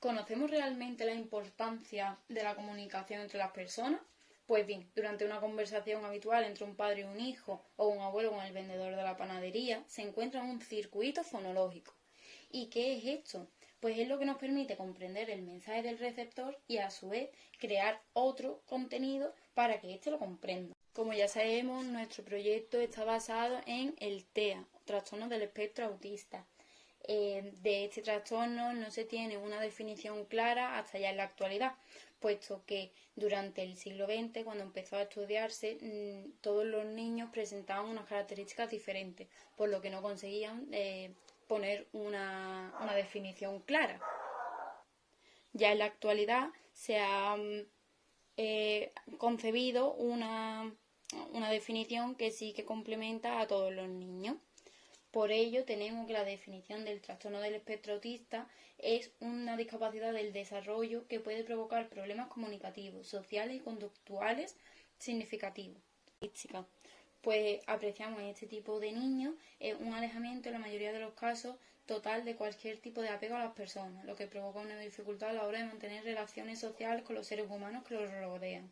¿Conocemos realmente la importancia de la comunicación entre las personas? Pues bien, durante una conversación habitual entre un padre y un hijo o un abuelo con el vendedor de la panadería, se encuentra un circuito fonológico. ¿Y qué es esto? Pues es lo que nos permite comprender el mensaje del receptor y a su vez crear otro contenido para que éste lo comprenda. Como ya sabemos, nuestro proyecto está basado en el TEA, trastorno del espectro autista. De este trastorno no se tiene una definición clara hasta ya en la actualidad, puesto que durante el siglo XX, cuando empezó a estudiarse, todos los niños presentaban unas características diferentes, por lo que no conseguían poner una definición clara. Ya en la actualidad se ha concebido una definición que sí que complementa a todos los niños. Por ello, tenemos que la definición del trastorno del espectro autista es una discapacidad del desarrollo que puede provocar problemas comunicativos, sociales y conductuales significativos. Pues apreciamos en este tipo de niños un alejamiento, en la mayoría de los casos, total de cualquier tipo de apego a las personas, lo que provoca una dificultad a la hora de mantener relaciones sociales con los seres humanos que los rodean.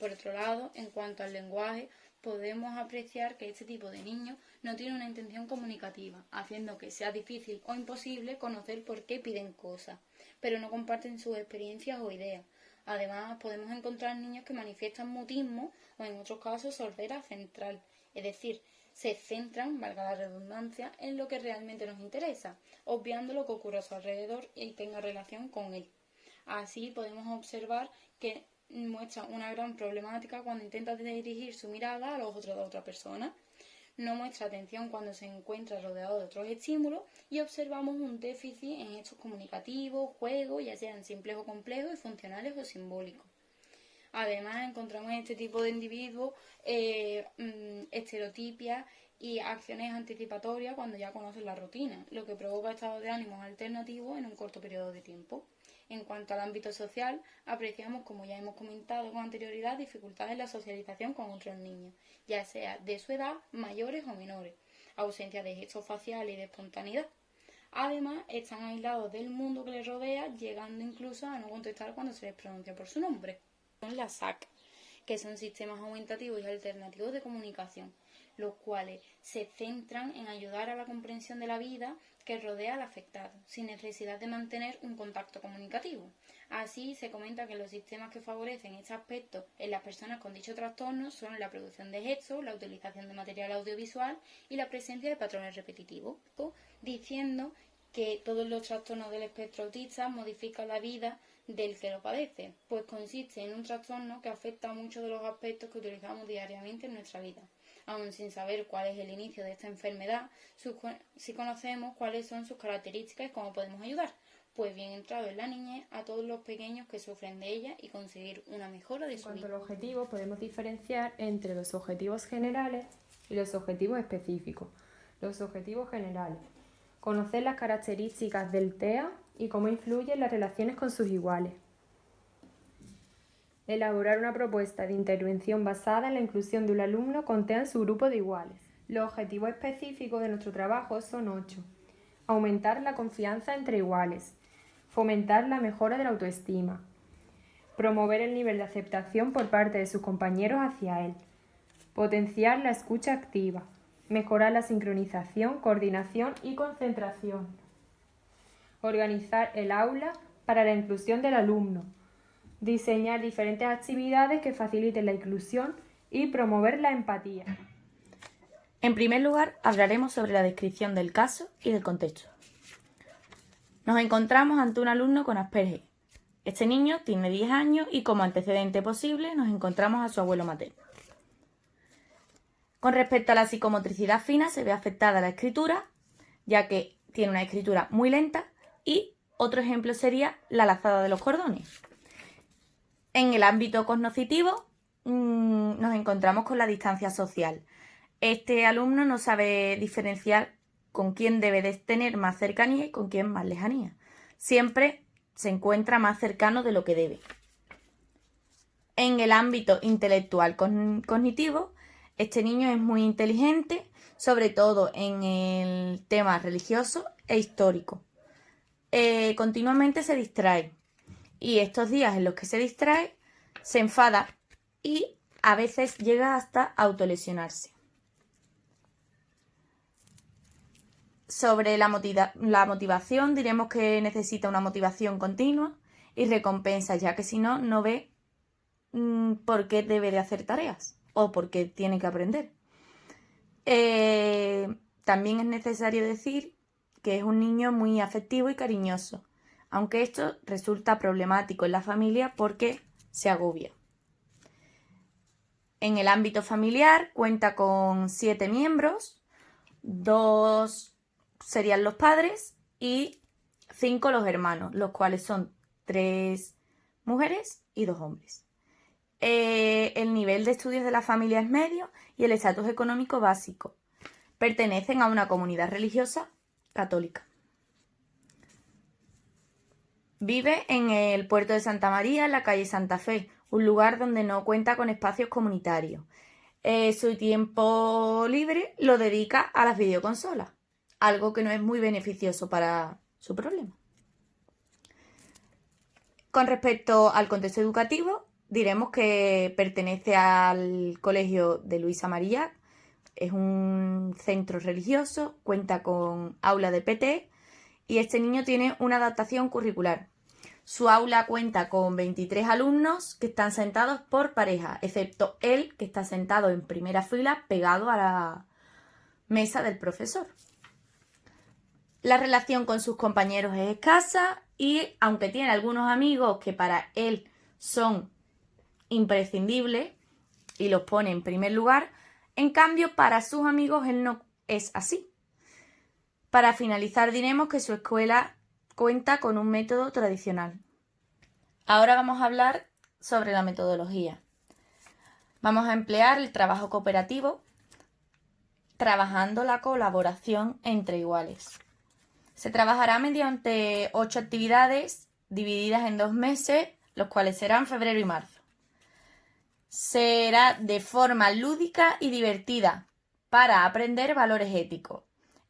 Por otro lado, en cuanto al lenguaje, podemos apreciar que este tipo de niños no tiene una intención comunicativa, haciendo que sea difícil o imposible conocer por qué piden cosas, pero no comparten sus experiencias o ideas. Además, podemos encontrar niños que manifiestan mutismo o en otros casos sordera central, es decir, se centran, valga la redundancia, en lo que realmente nos interesa, obviando lo que ocurre a su alrededor y tenga relación con él. Así podemos observar que muestra una gran problemática cuando intenta dirigir su mirada a los ojos de otra persona. No muestra atención cuando se encuentra rodeado de otros estímulos y observamos un déficit en hechos comunicativos, juegos, ya sean simples o complejos y funcionales o simbólicos. Además, encontramos en este tipo de individuos estereotipias y acciones anticipatorias cuando ya conocen la rutina, lo que provoca estados de ánimos alternativos en un corto periodo de tiempo. En cuanto al ámbito social, apreciamos, como ya hemos comentado con anterioridad, dificultades en la socialización con otros niños, ya sea de su edad, mayores o menores, ausencia de gestos faciales y de espontaneidad. Además, están aislados del mundo que les rodea, llegando incluso a no contestar cuando se les pronuncia por su nombre. Son las SAC, que son sistemas aumentativos y alternativos de comunicación, los cuales se centran en ayudar a la comprensión de la vida que rodea al afectado, sin necesidad de mantener un contacto comunicativo. Así, se comenta que los sistemas que favorecen este aspecto en las personas con dicho trastorno son la producción de gestos, la utilización de material audiovisual y la presencia de patrones repetitivos, diciendo que todos los trastornos del espectro autista modifican la vida del que lo padece, pues consiste en un trastorno que afecta a muchos de los aspectos que utilizamos diariamente en nuestra vida. Aun sin saber cuál es el inicio de esta enfermedad, sí conocemos cuáles son sus características y cómo podemos ayudar, pues bien entrado en la niñez a todos los pequeños que sufren de ella y conseguir una mejora de su vida. En cuanto al objetivo, podemos diferenciar entre los objetivos generales y los objetivos específicos. Los objetivos generales: conocer las características del TEA y cómo influyen las relaciones con sus iguales. Elaborar una propuesta de intervención basada en la inclusión de un alumno con TEA en su grupo de iguales. Los objetivos específicos de nuestro trabajo son 8. Aumentar la confianza entre iguales. Fomentar la mejora de la autoestima. Promover el nivel de aceptación por parte de sus compañeros hacia él. Potenciar la escucha activa. Mejorar la sincronización, coordinación y concentración. Organizar el aula para la inclusión del alumno. Diseñar diferentes actividades que faciliten la inclusión y promover la empatía. En primer lugar, hablaremos sobre la descripción del caso y del contexto. Nos encontramos ante un alumno con Asperger. Este niño tiene 10 años y como antecedente posible nos encontramos a su abuelo materno. Con respecto a la psicomotricidad fina, se ve afectada la escritura, ya que tiene una escritura muy lenta, y otro ejemplo sería la lazada de los cordones. En el ámbito cognoscitivo nos encontramos con la distancia social. Este alumno no sabe diferenciar con quién debe de tener más cercanía y con quién más lejanía. Siempre se encuentra más cercano de lo que debe. En el ámbito intelectual cognitivo, este niño es muy inteligente, sobre todo en el tema religioso e histórico. continuamente se distrae. Y estos días en los que se distrae, se enfada y a veces llega hasta autolesionarse. Sobre la motivación, diremos que necesita una motivación continua y recompensa, ya que si no, no ve por qué debe de hacer tareas o por qué tiene que aprender. También es necesario decir que es un niño muy afectivo y cariñoso, aunque esto resulta problemático en la familia porque se agobia. En el ámbito familiar cuenta con 7 miembros, 2 serían los padres y 5 los hermanos, los cuales son 3 mujeres y 2 hombres. El nivel de estudios de la familia es medio y el estatus económico básico. Pertenecen a una comunidad religiosa católica. Vive en el puerto de Santa María, en la calle Santa Fe, un lugar donde no cuenta con espacios comunitarios. Su tiempo libre lo dedica a las videoconsolas, algo que no es muy beneficioso para su problema. Con respecto al contexto educativo, diremos que pertenece al colegio de Luisa María, es un centro religioso, cuenta con aula de PT y este niño tiene una adaptación curricular. Su aula cuenta con 23 alumnos que están sentados por pareja, excepto él, que está sentado en primera fila pegado a la mesa del profesor. La relación con sus compañeros es escasa y, aunque tiene algunos amigos que para él son imprescindibles y los pone en primer lugar, en cambio para sus amigos él no es así. Para finalizar diremos que su escuela cuenta con un método tradicional. Ahora vamos a hablar sobre la metodología. Vamos a emplear el trabajo cooperativo trabajando la colaboración entre iguales. Se trabajará mediante 8 actividades divididas en 2 meses, los cuales serán febrero y marzo. Será de forma lúdica y divertida para aprender valores éticos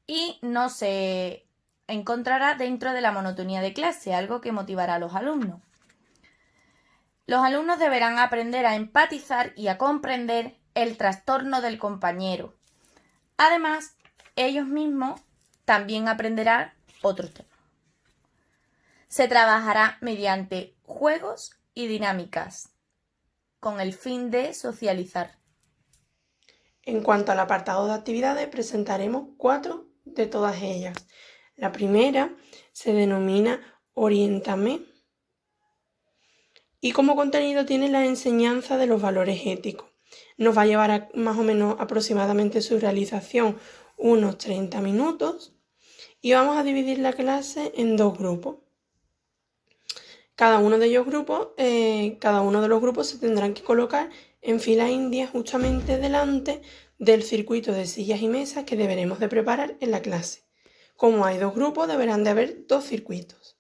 y no se encontrará dentro de la monotonía de clase, algo que motivará a los alumnos. Los alumnos deberán aprender a empatizar y a comprender el trastorno del compañero. Además, ellos mismos también aprenderán otros temas. Se trabajará mediante juegos y dinámicas con el fin de socializar. En cuanto al apartado de actividades, presentaremos 4 de todas ellas. La primera se denomina Oriéntame y como contenido tiene la enseñanza de los valores éticos. Nos va a llevar más o menos aproximadamente su realización unos 30 minutos y vamos a dividir la clase en 2 grupos. Cada uno de los grupos se tendrán que colocar en fila india justamente delante del circuito de sillas y mesas que deberemos de preparar en la clase. Como hay 2 grupos, deberán de haber 2 circuitos.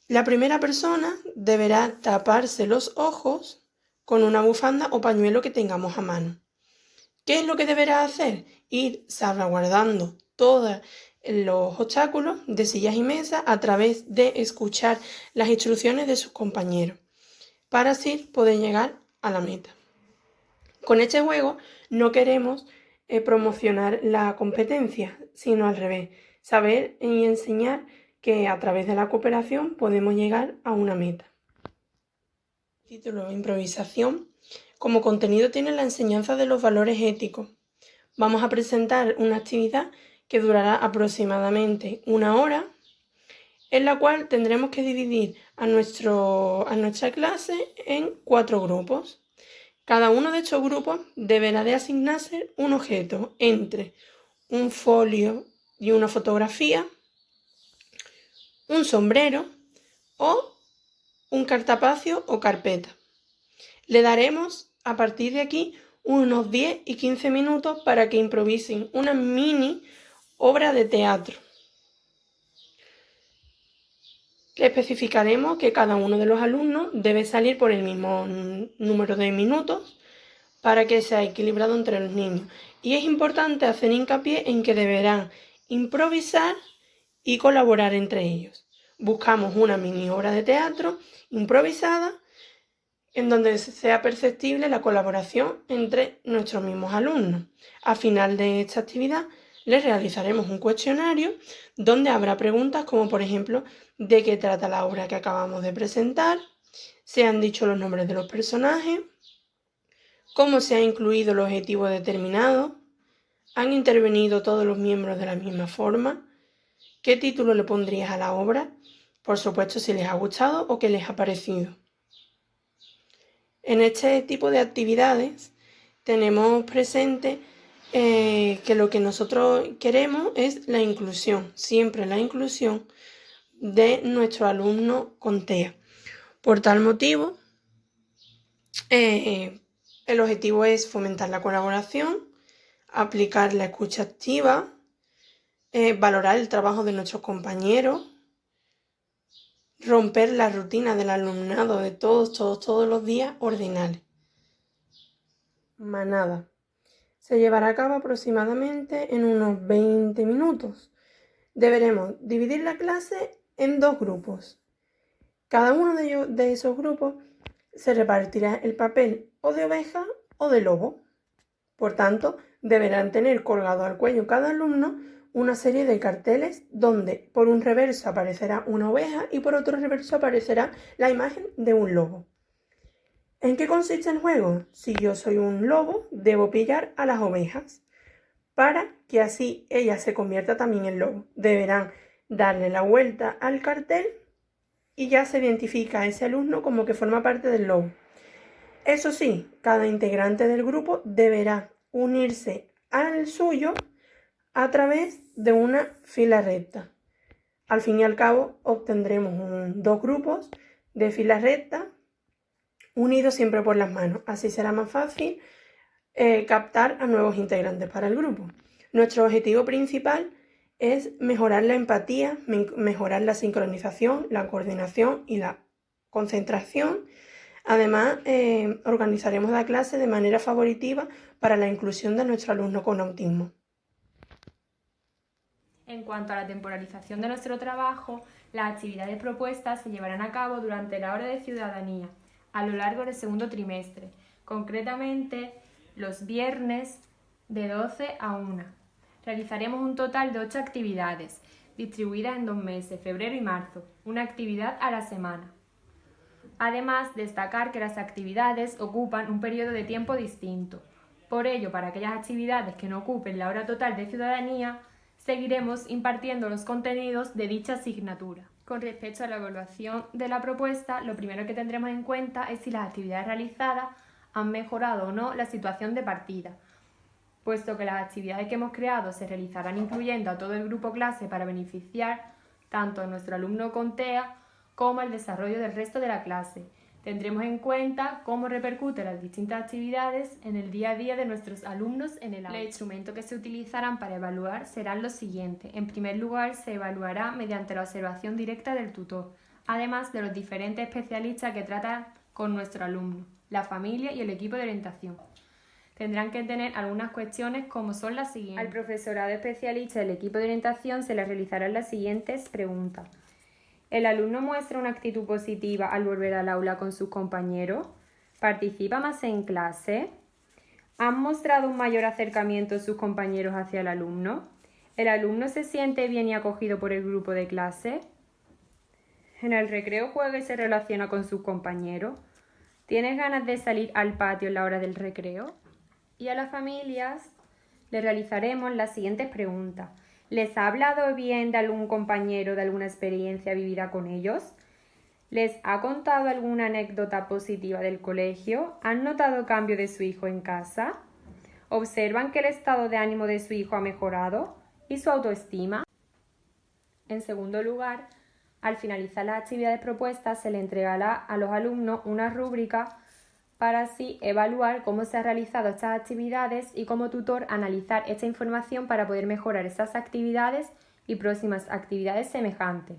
La primera persona deberá taparse los ojos con una bufanda o pañuelo que tengamos a mano. ¿Qué es lo que deberá hacer? Ir salvaguardando todos los obstáculos de sillas y mesas a través de escuchar las instrucciones de sus compañeros, para así poder llegar a la meta. Con este juego no queremos promocionar la competencia, sino al revés, saber y enseñar que a través de la cooperación podemos llegar a una meta. Título: Improvisación. Como contenido tiene la enseñanza de los valores éticos. Vamos a presentar una actividad que durará aproximadamente 1 hora, en la cual tendremos que dividir a nuestra clase en 4 grupos. Cada uno de estos grupos deberá de asignarse un objeto entre un folio y una fotografía, un sombrero o un cartapacio o carpeta. Le daremos a partir de aquí unos 10 y 15 minutos para que improvisen una mini obra de teatro. Le especificaremos que cada uno de los alumnos debe salir por el mismo número de minutos para que sea equilibrado entre los niños. Y es importante hacer hincapié en que deberán improvisar y colaborar entre ellos. Buscamos una mini obra de teatro improvisada en donde sea perceptible la colaboración entre nuestros mismos alumnos. Al final de esta actividad les realizaremos un cuestionario donde habrá preguntas como por ejemplo de qué trata la obra que acabamos de presentar, se han dicho los nombres de los personajes, cómo se ha incluido el objetivo determinado, han intervenido todos los miembros de la misma forma, qué título le pondrías a la obra, por supuesto si les ha gustado o qué les ha parecido. En este tipo de actividades tenemos presente que lo que nosotros queremos es la inclusión, siempre la inclusión de nuestro alumno con TEA. Por tal motivo, el objetivo es fomentar la colaboración, aplicar la escucha activa, valorar el trabajo de nuestros compañeros, romper la rutina del alumnado de todos los días ordinales. Manada. Se llevará a cabo aproximadamente en unos 20 minutos. Deberemos dividir la clase en 2 grupos. Cada uno de esos grupos se repartirá el papel o de oveja o de lobo. Por tanto, deberán tener colgado al cuello cada alumno una serie de carteles donde por un reverso aparecerá una oveja y por otro reverso aparecerá la imagen de un lobo. ¿En qué consiste el juego? Si yo soy un lobo, debo pillar a las ovejas para que así ella se convierta también en lobo. Deberán darle la vuelta al cartel y ya se identifica a ese alumno como que forma parte del lobo. Eso sí, cada integrante del grupo deberá unirse al suyo a través de una fila recta. Al fin y al cabo obtendremos 2 grupos de fila recta unidos siempre por las manos. Así será más fácil captar a nuevos integrantes para el grupo. Nuestro objetivo principal es mejorar la empatía, mejorar la sincronización, la coordinación y la concentración. Además, organizaremos la clase de manera favoritiva para la inclusión de nuestro alumno con autismo. En cuanto a la temporalización de nuestro trabajo, las actividades propuestas se llevarán a cabo durante la hora de ciudadanía, a lo largo del segundo trimestre, concretamente los viernes de 12 a 1. Realizaremos un total de 8 actividades, distribuidas en 2 meses, febrero y marzo, una actividad a la semana. Además, destacar que las actividades ocupan un periodo de tiempo distinto. Por ello, para aquellas actividades que no ocupen la hora total de ciudadanía, seguiremos impartiendo los contenidos de dicha asignatura. Con respecto a la evaluación de la propuesta, lo primero que tendremos en cuenta es si las actividades realizadas han mejorado o no la situación de partida, puesto que las actividades que hemos creado se realizarán incluyendo a todo el grupo clase para beneficiar tanto a nuestro alumno con TEA como al desarrollo del resto de la clase. Tendremos en cuenta cómo repercuten las distintas actividades en el día a día de nuestros alumnos en el aula. Los instrumentos que se utilizarán para evaluar serán los siguientes. En primer lugar, se evaluará mediante la observación directa del tutor, además de los diferentes especialistas que tratan con nuestro alumno, la familia y el equipo de orientación. Tendrán que tener algunas cuestiones como son las siguientes. Al profesorado especialista del equipo de orientación se le realizarán las siguientes preguntas. ¿El alumno muestra una actitud positiva al volver al aula con sus compañeros? ¿Participa más en clase? ¿Han mostrado un mayor acercamiento sus compañeros hacia el alumno? ¿El alumno se siente bien y acogido por el grupo de clase? ¿En el recreo juega y se relaciona con sus compañeros? ¿Tienes ganas de salir al patio en la hora del recreo? Y a las familias les realizaremos las siguientes preguntas. ¿Les ha hablado bien de algún compañero, de alguna experiencia vivida con ellos? ¿Les ha contado alguna anécdota positiva del colegio? ¿Han notado cambio de su hijo en casa? ¿Observan que el estado de ánimo de su hijo ha mejorado? ¿Y su autoestima? En segundo lugar, al finalizar las actividades propuestas, se le entregará a los alumnos una rúbrica para así evaluar cómo se han realizado estas actividades y como tutor analizar esta información para poder mejorar estas actividades y próximas actividades semejantes.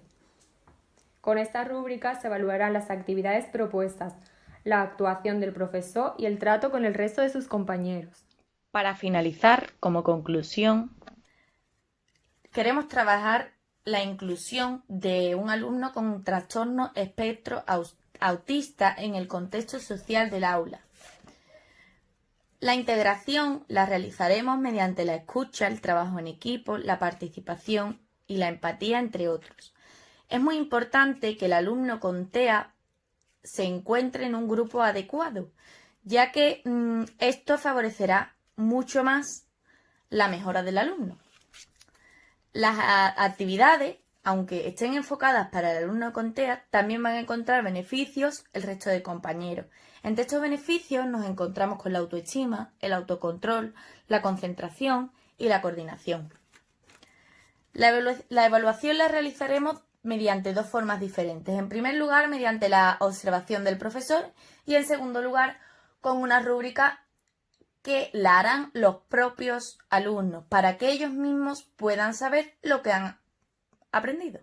Con esta rúbrica se evaluarán las actividades propuestas, la actuación del profesor y el trato con el resto de sus compañeros. Para finalizar, como conclusión, queremos trabajar la inclusión de un alumno con trastorno espectro autista en el contexto social del aula. La integración la realizaremos mediante la escucha, el trabajo en equipo, la participación y la empatía, entre otros. Es muy importante que el alumno con TEA se encuentre en un grupo adecuado, ya que esto favorecerá mucho más la mejora del alumno. Las actividades, aunque estén enfocadas para el alumno con TEA, también van a encontrar beneficios el resto de compañeros. Entre estos beneficios nos encontramos con la autoestima, el autocontrol, la concentración y la coordinación. La evaluación la realizaremos mediante dos formas diferentes. En primer lugar, mediante la observación del profesor y en segundo lugar, con una rúbrica que la harán los propios alumnos para que ellos mismos puedan saber lo que han aprendido.